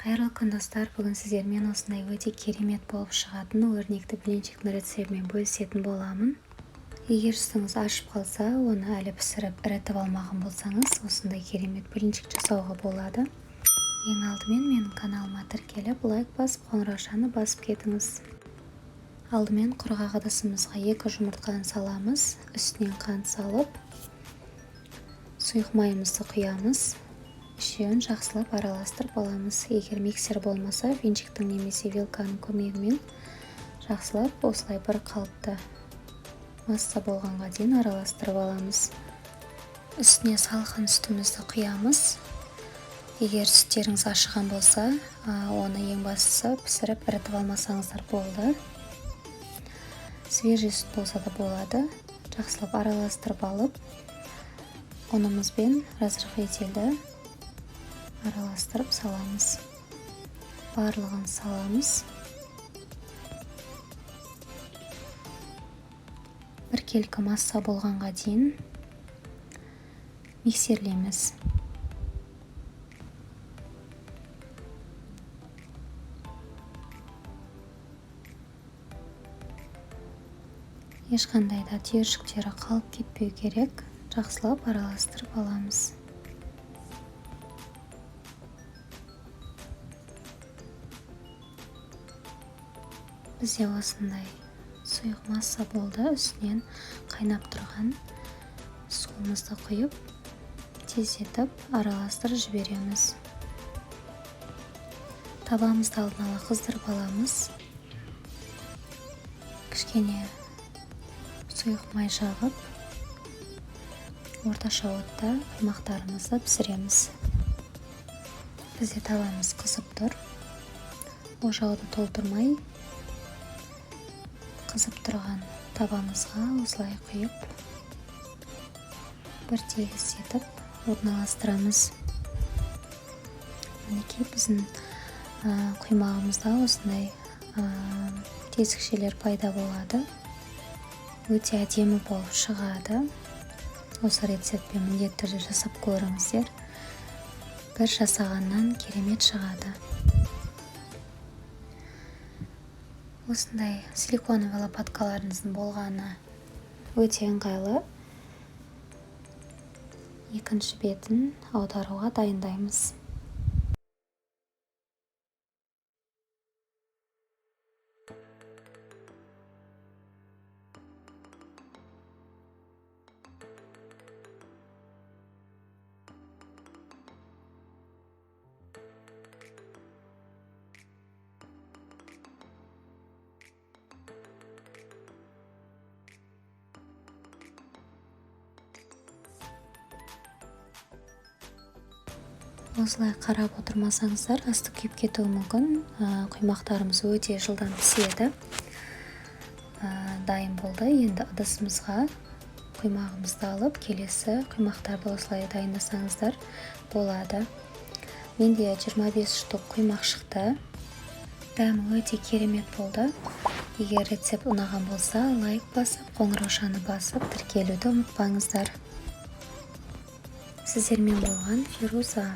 Қайырлы күн достар, бүгін сіздермен осындай өте керемет болып шығатын өрнекті блинчиктің рецептімен бөлісетін боламын. Егер үстіңіз ашып қалса, оны әлі пісіріп ірітіп алмаған болсаңыз, осындай керемет блинчик жасауға болады. Ең алдымен менің каналыма тіркеліп, лайк басып, қоңыраушаны басып кетіңіз. Алдымен құрғақ ыдысымызға 2 жұмыртқаны саламыз, үстінен қант салып, сұйық майымызды құямыз. Үшеуін жақсылап араластырып аламыз. Егер миксер болмаса, венчиктің немесе вилканың көмегімен жақсылап осылай бір қалыпта масса болғанға дейін араластырып аламыз. Үстіне салған сүтімізді құямыз. Егер сүттеріңіз ашыған болса, оны ең бастысы пісіріп ірітіп алмасаңыздар болды. Свежий сүт болса да болады. Жақсылап араластырып алып, ұнымызбен разрыхлительді араластырып саламыз. Барлығын саламыз. Біркелкі масса болғанға дейін миксерлейміз. Ешқандай да түйіршіктері қалып кетпеу керек. Жақсылап араластырып аламыз. Бізде осындай сұйық масса болды. Үстінен қайнап тұрған суымызды құйып, тездетіп араластырып жібереміз. Табамызды алдын ала қыздырып аламыз. Кішкене сұйық май жағып, орташа отта құймақтарымызды пісіреміз. Бізде табамыз қызып тұр. Ошауды толтырмай, қызып тұрған табамызға осылай құйып, бір тегістетіп орналастырамыз. Мінекей біздің құймағымызда осындай тесікшелер пайда болады. Өте әдемі болып шығады. Осы рецептпен міндетті түрде жасап көріңіздер. Бір жасағаннан керемет шығады. Осындай силиконовый лопаткаларыңыздың болғаны өте ыңғайлы. Екінші бетін аударуға дайындаймыз. Осылай қарап отырмасаңыздар, асты күйіп кетуі мүмкін. Құймақтарымыз өте жылдам піседі. Дайын болды. Енді ыдысымызға құймағымызды алып, келесі құймақтарды осылай дайындасаңыздар болады. Менде 25 штук құймақ шықты. Дәмі өте керемет болды. Егер рецепт ұнаған болса, лайк басып, қоңыраушаны басып, тіркелуді ұмытпаңыздар. Сіздермен болған Фируза.